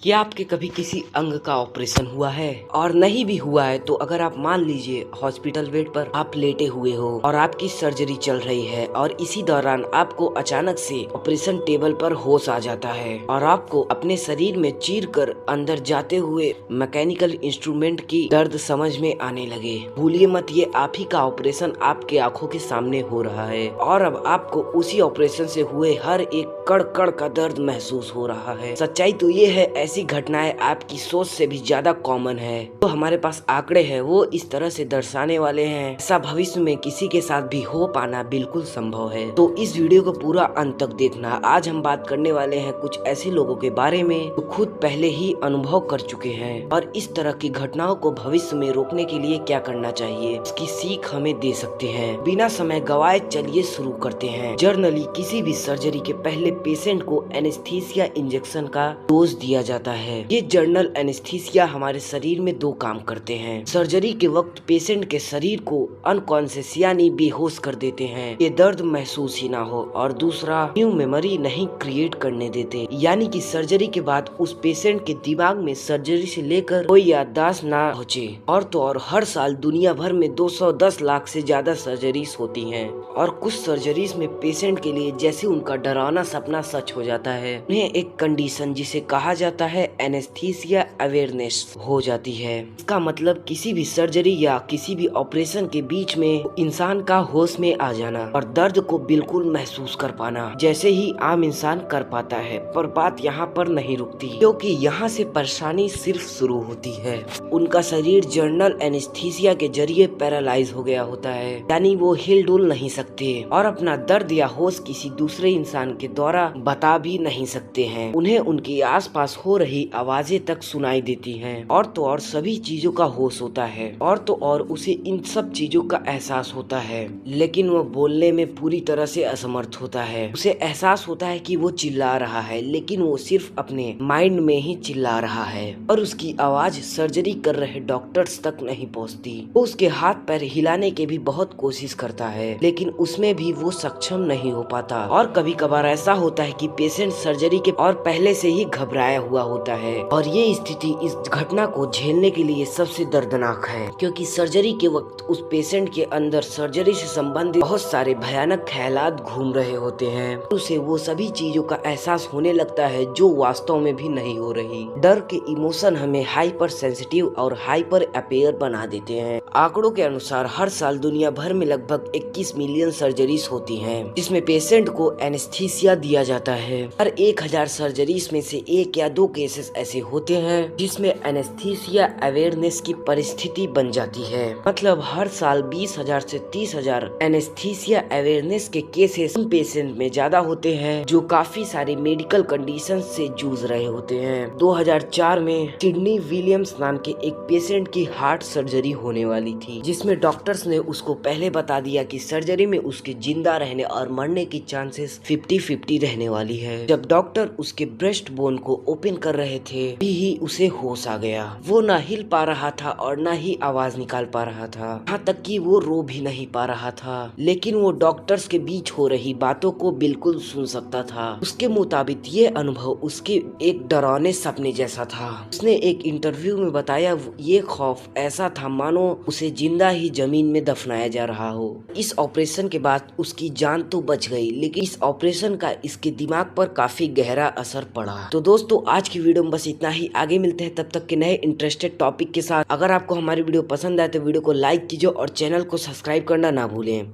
क्या आपके कभी किसी अंग का ऑपरेशन हुआ है? और नहीं भी हुआ है तो अगर आप मान लीजिए हॉस्पिटल बेड पर आप लेटे हुए हो और आपकी सर्जरी चल रही है और इसी दौरान आपको अचानक से ऑपरेशन टेबल पर होश आ जाता है और आपको अपने शरीर में चीर कर अंदर जाते हुए मैकेनिकल इंस्ट्रूमेंट की दर्द समझ में आने लगे। भूलिए मत, ये आप ही का ऑपरेशन आपके आंखों के सामने हो रहा है और अब आपको उसी ऑपरेशन से हुए हर एक कड़ कड़ का दर्द महसूस हो रहा है। सच्चाई तो ये है, ऐसी घटनाएं आपकी सोच से भी ज्यादा कॉमन है। तो हमारे पास आंकड़े हैं वो इस तरह से दर्शाने वाले हैं, ऐसा भविष्य में किसी के साथ भी हो पाना बिल्कुल संभव है। तो इस वीडियो को पूरा अंत तक देखना। आज हम बात करने वाले हैं कुछ ऐसे लोगों के बारे में जो खुद पहले ही अनुभव कर चुके हैं और इस तरह की घटनाओं को भविष्य में रोकने के लिए क्या करना चाहिए, इसकी सीख हमें दे सकते हैं। बिना समय गवाए चलिए शुरू करते हैं। जनरली किसी भी सर्जरी के पहले पेशेंट को एनेस्थीसिया इंजेक्शन का डोज दिया जाता है। ये जनरल एनेस्थीसिया हमारे शरीर में दो काम करते हैं। सर्जरी के वक्त पेशेंट के शरीर को अनकॉन्शियस यानी बेहोश कर देते हैं, ये दर्द महसूस ही ना हो, और दूसरा न्यू मेमोरी नहीं क्रिएट करने देते, यानी कि सर्जरी के बाद उस पेशेंट के दिमाग में सर्जरी से लेकर कोई याददाश्त ना पहुँचे। और तो और हर साल दुनिया भर में 210 लाख से ज्यादा सर्जरीज होती हैं और कुछ सर्जरीज में पेशेंट के लिए जैसे उनका डरावना सपना सच हो जाता है। उन्हें एक कंडीशन जिसे कहा जाता है एनेस्थीसिया अवेयरनेस हो जाती है। इसका मतलब किसी भी सर्जरी या किसी भी ऑपरेशन के बीच में इंसान का होश में आ जाना और दर्द को बिल्कुल महसूस कर पाना, जैसे ही आम इंसान कर पाता है। पर बात यहाँ पर नहीं रुकती, क्योंकि यहाँ से परेशानी सिर्फ शुरू होती है। उनका शरीर जनरल एनेस्थीसिया के जरिए पैरालाइज हो गया होता है, यानी वो हिल डुल नहीं सकते और अपना दर्द या होश किसी दूसरे इंसान के द्वारा बता भी नहीं सकते हैं। उन्हें उनके आसपास हो रही आवाजें तक सुनाई देती हैं और तो और सभी चीजों का होश होता है और तो और उसे इन सब चीजों का एहसास होता है, लेकिन वो बोलने में पूरी तरह से असमर्थ होता है। उसे एहसास होता है कि वो चिल्ला रहा है, लेकिन वो सिर्फ अपने माइंड में ही चिल्ला रहा है और उसकी आवाज सर्जरी कर रहे डॉक्टर्स तक नहीं पहुंचती। वो उसके हाथ पैर हिलाने की भी बहुत कोशिश करता है, लेकिन उसमें भी वो सक्षम नहीं हो पाता। और कभी कभार ऐसा होता है कि पेशेंट सर्जरी के और पहले से ही घबराया हुआ होता है और ये स्थिति इस घटना को झेलने के लिए सबसे दर्दनाक है, क्योंकि सर्जरी के वक्त उस पेशेंट के अंदर सर्जरी से संबंधित बहुत सारे भयानक ख्यालात घूम रहे होते हैं। उसे वो सभी चीजों का एहसास होने लगता है जो वास्तव में भी नहीं हो रही। डर के इमोशन हमें हाइपर सेंसिटिव और हाइपर अपेयर बना देते हैं। आंकड़ों के अनुसार हर साल दुनिया भर में लगभग 21 मिलियन सर्जरीज होती हैं, जिसमें पेशेंट को एनेस्थीसिया दिया जाता है। हर 1000 सर्जरीज में से 1 या 2 केसेस ऐसे होते हैं जिसमें एनेस्थीसिया अवेयरनेस की परिस्थिति बन जाती है। मतलब हर साल 20,000 से 30,000 एनेस्थीसिया अवेयरनेस के केसेस उन पेशेंट में ज्यादा होते हैं जो काफी सारे मेडिकल कंडीशन से जूझ रहे होते हैं। 2004 में सिडनी विलियम्स नाम के एक पेशेंट की हार्ट सर्जरी होने वाली थी, जिसमें डॉक्टर्स ने उसको पहले बता दिया कि सर्जरी में उसके जिंदा रहने और मरने की चांसेस 50-50 रहने वाली है। जब डॉक्टर उसके ब्रेस्ट बोन को ओपन कर रहे थे ही उसे होश आ गया। वो ना हिल पा रहा था और ना ही आवाज निकाल पा रहा था, यहाँ तक कि वो रो भी नहीं पा रहा था, लेकिन वो डॉक्टर्स के बीच हो रही बातों को बिल्कुल सुन सकता था। उसके मुताबिक ये अनुभव उसके एक डरावने सपने जैसा था। उसने एक इंटरव्यू में बताया ये खौफ ऐसा था मानो उसे जिंदा ही जमीन में दफनाया जा रहा हो। इस ऑपरेशन के बाद उसकी जान तो बच गई, लेकिन इस ऑपरेशन का इसके दिमाग पर काफी गहरा असर पड़ा। तो दोस्तों आज की वीडियो में बस इतना ही। आगे मिलते हैं तब तक के नए इंटरेस्टेड टॉपिक के साथ। अगर आपको हमारी वीडियो पसंद आए तो वीडियो को लाइक कीजिए और चैनल को सब्सक्राइब करना ना भूलें।